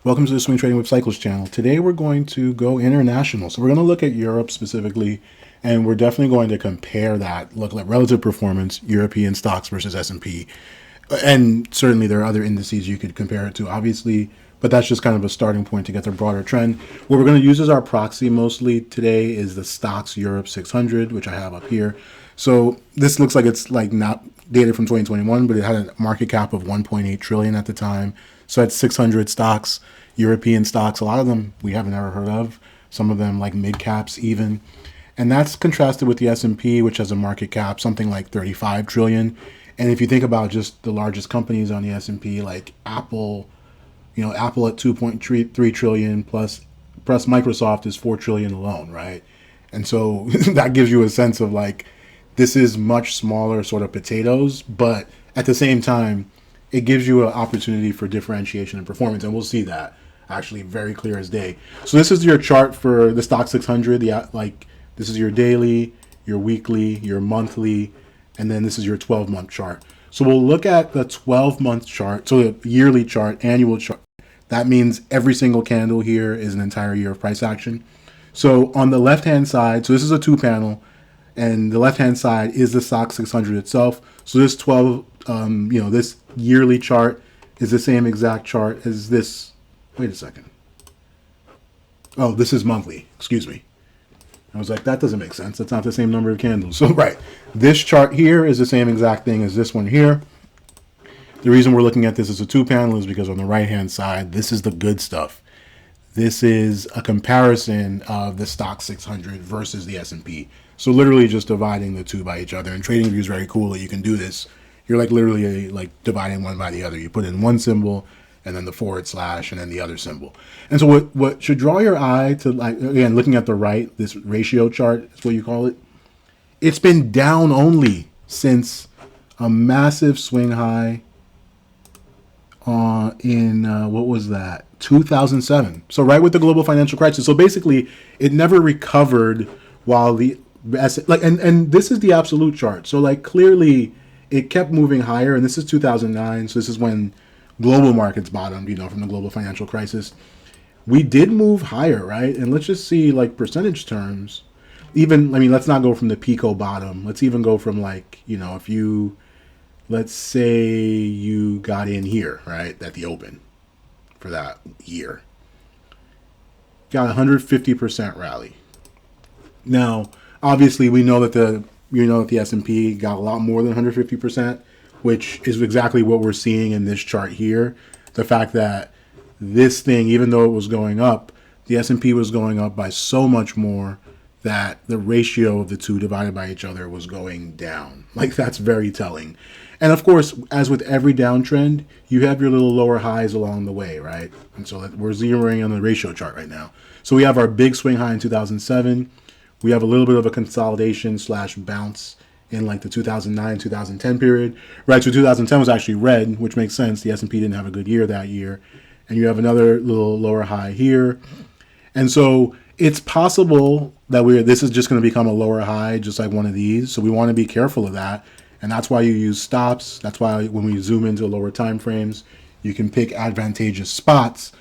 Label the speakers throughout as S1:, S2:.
S1: Welcome to the Swing Trading with Cycles channel. Today we're going to go international. So we're going to look at Europe specifically, and we're definitely going to compare that, look at relative performance, European stocks versus S&P. And certainly there are other indices you could compare it to, obviously, but that's just kind of a starting point to get the broader trend. What we're going to use as our proxy mostly today is the Stoxx Europe 600, which I have up here. So this looks like it's like not data from 2021, but it had a market cap of 1.8 trillion at the time. So that's 600 stocks, European stocks. A lot of them we haven't ever heard of. Some of them like mid caps even. And that's contrasted with the S&P, which has a market cap something like 35 trillion. And if you think about just the largest companies on the S&P, like Apple, Apple at 2.3 trillion plus Microsoft is 4 trillion alone, right? And so that gives you a sense of like, this is much smaller sort of potatoes, but at the same time, it gives you an opportunity for differentiation and performance. And we'll see that actually very clear as day. So this is your chart for the Stoxx 600. This is your daily, your weekly, your monthly, and then this is your 12-month chart. So we'll look at the 12-month chart, so the yearly chart, annual chart. That means every single candle here is an entire year of price action. So on the left-hand side, so this is a two-panel, and the left-hand side is the Stoxx 600 itself. So this this yearly chart is the same exact chart as this. Wait a second. Oh, this is monthly. Excuse me. I was like, that doesn't make sense. That's not the same number of candles. So, right. This chart here is the same exact thing as this one here. The reason we're looking at this as a two-panel is because on the right-hand side, this is the good stuff. This is a comparison of the Stoxx 600 versus the S&P. So literally just dividing the two by each other. And TradingView is very cool that you can do this. You're like literally like dividing one by the other. You put in one symbol and then the / and then the other symbol. And so what should draw your eye to, like, again, looking at the right, this ratio chart is what you call it. It's been down only since a massive swing high what was that? 2007. So right with the global financial crisis. So basically it never recovered while and this is the absolute chart. So like clearly it kept moving higher, and this is 2009. So this is when global markets bottomed, from the global financial crisis. We did move higher, right? And let's just see like percentage terms. Let's not go from the Pico bottom. Let's even go from let's say you got in here, right, at the open for that year. Got 150% rally. Now, obviously, we know that the S&P got a lot more than 150%, which is exactly what we're seeing in this chart here. The fact that this thing, even though it was going up, the S&P was going up by so much more that the ratio of the two divided by each other was going down. Like, that's very telling. And of course, as with every downtrend, you have your little lower highs along the way, right? And so we're zeroing on the ratio chart right now. So we have our big swing high in 2007. We have a little bit of a consolidation / bounce in like the 2009, 2010 period, right? So 2010 was actually red, which makes sense. The S&P didn't have a good year that year. And you have another little lower high here. And so it's possible that this is just going to become a lower high, just like one of these. So we want to be careful of that. And that's why you use stops. That's why when we zoom into lower time frames, you can pick advantageous spots.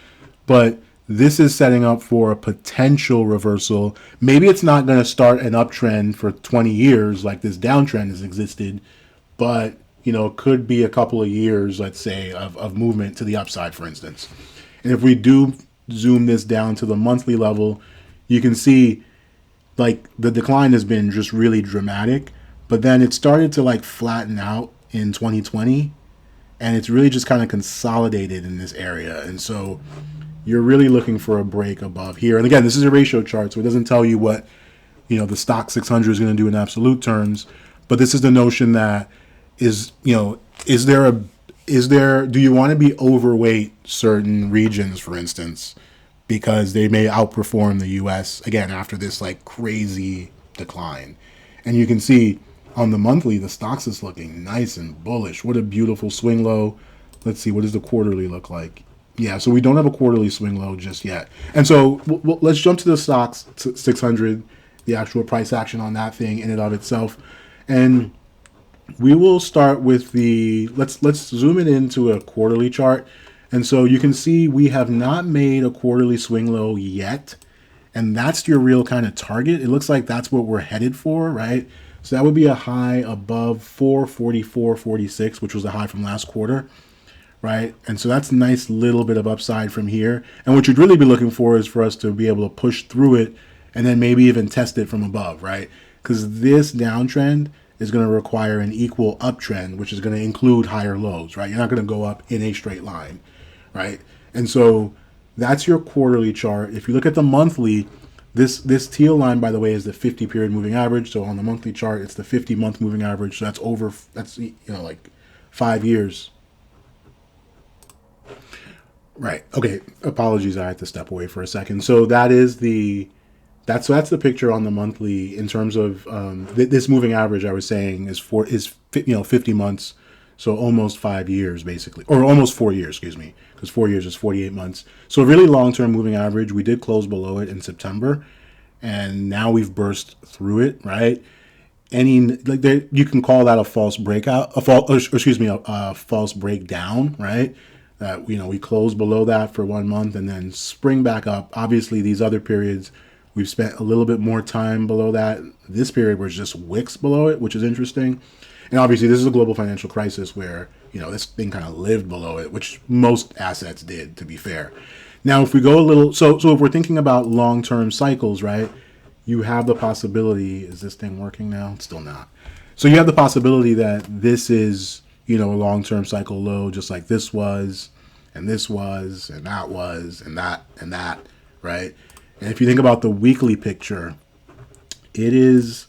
S1: But this is setting up for a potential reversal. Maybe it's not going to start an uptrend for 20 years like this downtrend has existed, but it could be a couple of years, let's say, of movement to the upside, for instance. And if we do zoom this down to the monthly level, you can see like the decline has been just really dramatic, but then it started to like flatten out in 2020, and it's really just kind of consolidated in this area. And so you're really looking for a break above here. And again, this is a ratio chart, so it doesn't tell you what, the Stoxx 600 is going to do in absolute terms. But this is the notion that do you want to be overweight certain regions, for instance, because they may outperform the US again after this like crazy decline. And you can see on the monthly, the Stoxx is looking nice and bullish. What a beautiful swing low. Let's see, what does the quarterly look like? Yeah, so we don't have a quarterly swing low just yet. And so let's jump to the Stoxx 600, the actual price action on that thing in and of itself. And we will start with let's zoom it into a quarterly chart. And so you can see we have not made a quarterly swing low yet. And that's your real kind of target. It looks like that's what we're headed for, right? So that would be a high above 444.46, which was the high from last quarter, right? And so that's a nice little bit of upside from here. And what you'd really be looking for is for us to be able to push through it and then maybe even test it from above, right? Because this downtrend is going to require an equal uptrend, which is going to include higher lows, right? You're not going to go up in a straight line, right? And so that's your quarterly chart. If you look at the monthly, this teal line, by the way, is the 50 period moving average. So on the monthly chart, it's the 50-month moving average. So that's like 5 years. Right. Okay. Apologies. I had to step away for a second. So that's the picture on the monthly in terms of this moving average. I was saying is 50 months, so almost 5 years basically, or almost 4 years. Excuse me, because 4 years is 48 months. So a really long term moving average. We did close below it in September, and now we've burst through it. Right. You can call that a false breakout, a false breakdown. Right. That we close below that for 1 month and then spring back up. Obviously, these other periods we've spent a little bit more time below that. This period was just wicks below it, which is interesting. And obviously, this is a global financial crisis where this thing kind of lived below it, which most assets did, to be fair. Now, if we go a little, so if we're thinking about long-term cycles, right? You have the possibility. Is this thing working now? It's still not. So you have the possibility that this is a long-term cycle low, just like this was, and this was, and that was, and that, right? And if you think about the weekly picture, it is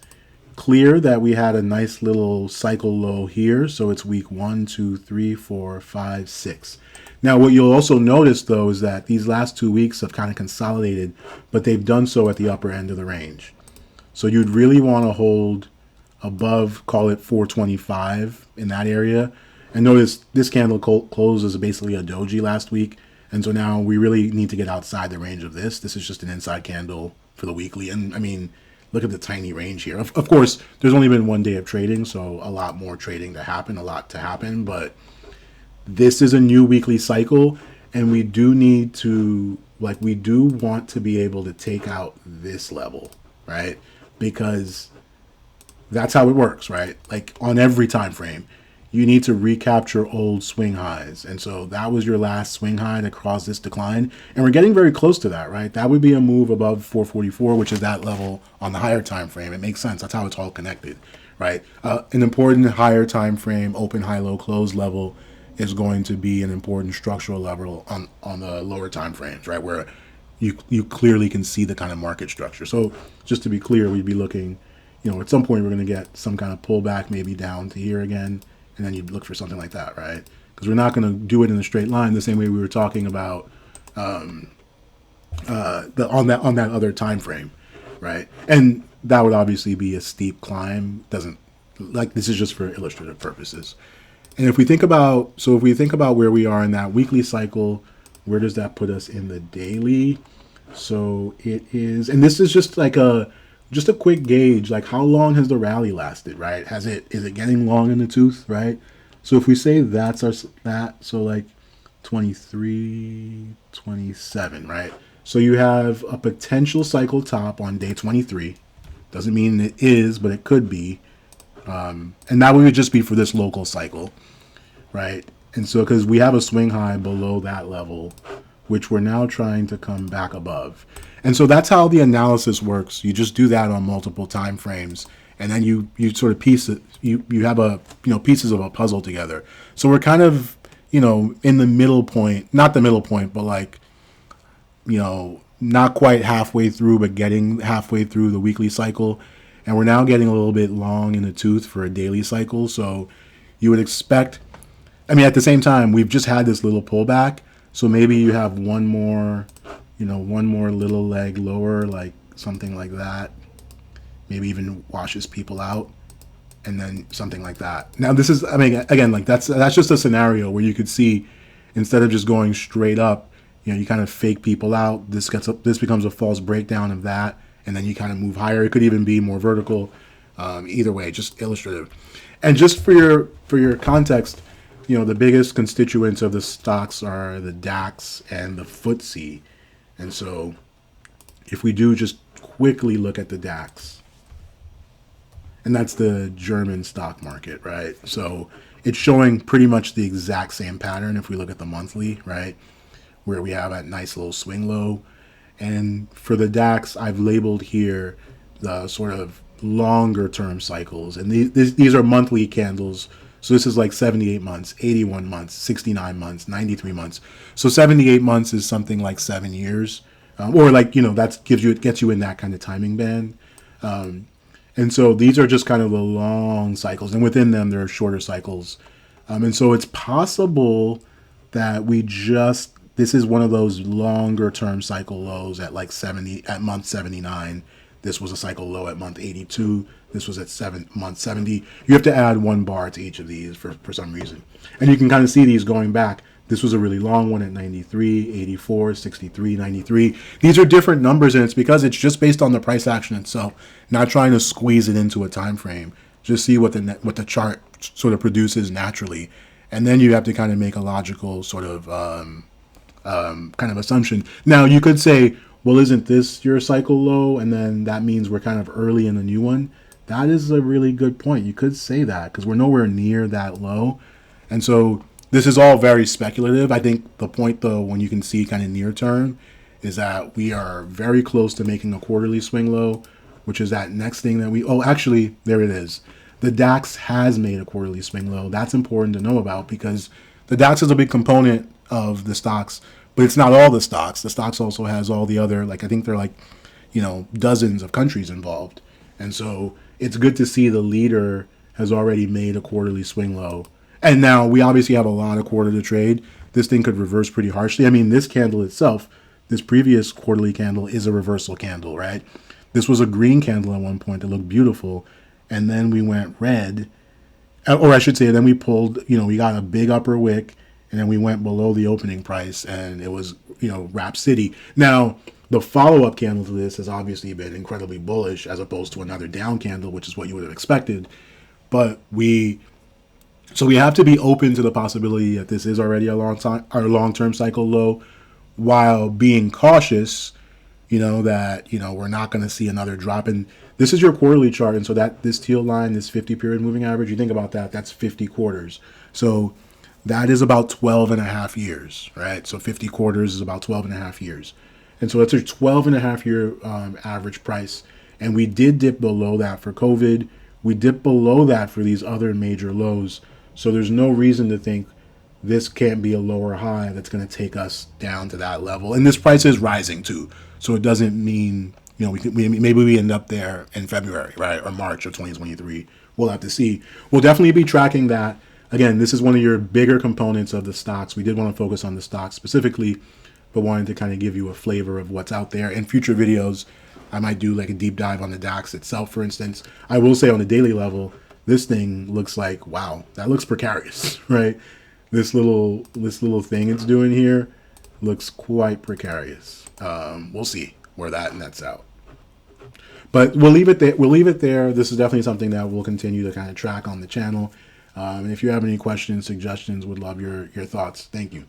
S1: clear that we had a nice little cycle low here. So it's week 1, 2, 3, 4, 5, 6. Now, what you'll also notice, though, is that these last 2 weeks have kind of consolidated, but they've done so at the upper end of the range. So you'd really want to hold above, call it 425 in that area. And notice this candle closes basically a doji last week. And so now we really need to get outside the range of this. This is just an inside candle for the weekly. And I mean, look at the tiny range here. Of course, there's only been 1 day of trading, so a lot more trading to happen, a lot to happen. But this is a new weekly cycle. And we do want to be able to take out this level, right? Because that's how it works, right? Like on every time frame, you need to recapture old swing highs. And so that was your last swing high to cause this decline. And we're getting very close to that, right? That would be a move above 444, which is that level on the higher time frame. It makes sense. That's how it's all connected, right? An important higher time frame, open, high, low, close level is going to be an important structural level on the lower time frames, right? Where you clearly can see the kind of market structure. So just to be clear, we'd be looking, at some point we're going to get some kind of pullback, maybe down to here again, and then you'd look for something like that, right? Because we're not going to do it in a straight line the same way we were talking about on that other time frame, right? And that would obviously be a steep climb. This is just for illustrative purposes. And if we think about where we are in that weekly cycle, where does that put us in the daily? So it is, and this is just like a quick gauge, like how long has the rally lasted, right? Is it getting long in the tooth, right? So if we say so like 23, 27, right? So you have a potential cycle top on day 23. Doesn't mean it is, but it could be. And that would just be for this local cycle, right? And so because we have a swing high below that level, which we're now trying to come back above. And so that's how the analysis works. You just do that on multiple time frames, and then you sort of piece it. You have pieces of a puzzle together. So we're kind of in the middle point, not the middle point, but like not quite halfway through, but getting halfway through the weekly cycle, and we're now getting a little bit long in the tooth for a daily cycle. So you would expect. I mean, at the same time, we've just had this little pullback. So maybe you have one more little leg lower, like something like that. Maybe even washes people out, and then something like that. Now this is, I mean, again, like that's just a scenario where you could see, instead of just going straight up, you kind of fake people out. This becomes a false breakdown of that, and then you kind of move higher. It could even be more vertical. Either way, just illustrative. And just for your context, the biggest constituents of the stocks are the DAX and the FTSE. And so if we do just quickly look at the DAX, and that's the German stock market, right? So it's showing pretty much the exact same pattern if we look at the monthly, right? Where we have a nice little swing low. And for the DAX, I've labeled here the sort of longer term cycles. And these are monthly candles. So this is like 78 months, 81 months, 69 months, 93 months. So 78 months is something like 7 years. Or like, it gets you in that kind of timing band. And so these are just kind of the long cycles. And within them, there are shorter cycles. And so it's possible that this is one of those longer term cycle lows at like at month 79. This was a cycle low at month 82. This was at month 70. You have to add 1 bar to each of these for some reason. And you can kind of see these going back. This was a really long one at 93, 84, 63, 93. These are different numbers, and it's because it's just based on the price action itself, not trying to squeeze it into a time frame. Just see what the chart sort of produces naturally, and then you have to kind of make a logical sort of kind of assumption. Now you could say, well, isn't this your cycle low, and then that means we're kind of early in the new one? That is a really good point. You could say that because we're nowhere near that low, and so this is all very speculative. I think the point, though, when you can see kind of near term, is that we are very close to making a quarterly swing low, which is that next thing that actually, there it is. The DAX has made a quarterly swing low. That's important to know about because the DAX is a big component of the stocks, but it's not all the stocks. The stocks also has all the other, I think they're dozens of countries involved. And so it's good to see the leader has already made a quarterly swing low. And now we obviously have a lot of quarter to trade. This thing could reverse pretty harshly. I mean, this candle itself, this previous quarterly candle is a reversal candle, right? This was a green candle at one point that looked beautiful. And then we went red, or I should say, then we pulled, we got a big upper wick and then we went below the opening price and it was, Rap City. Now, the follow-up candle to this has obviously been incredibly bullish as opposed to another down candle, which is what you would have expected. But so we have to be open to the possibility that this is already a long-term cycle low, while being cautious, that we're not going to see another drop. And this is your quarterly chart, and so that this teal line, this 50-period moving average, you think about that, that's 50 quarters. So that is about 12 and a half years, right? So 50 quarters is about 12 and a half years. And so it's a 12 and a half year average price. And we did dip below that for COVID. We dipped below that for these other major lows. So there's no reason to think this can't be a lower high that's going to take us down to that level. And this price is rising too. So it doesn't mean, maybe we end up there in February, right? Or March of 2023. We'll have to see. We'll definitely be tracking that. Again, this is one of your bigger components of the stocks. We did want to focus on the stocks specifically, but wanted to kind of give you a flavor of what's out there. In future videos, I might do a deep dive on the DAX itself, for instance. I will say on a daily level, this thing looks like, wow, that looks precarious, right? This little thing it's doing here looks quite precarious. We'll see where that nets out. But we'll leave it there. This is definitely something that we'll continue to kind of track on the channel. And if you have any questions, suggestions, would love your thoughts. Thank you.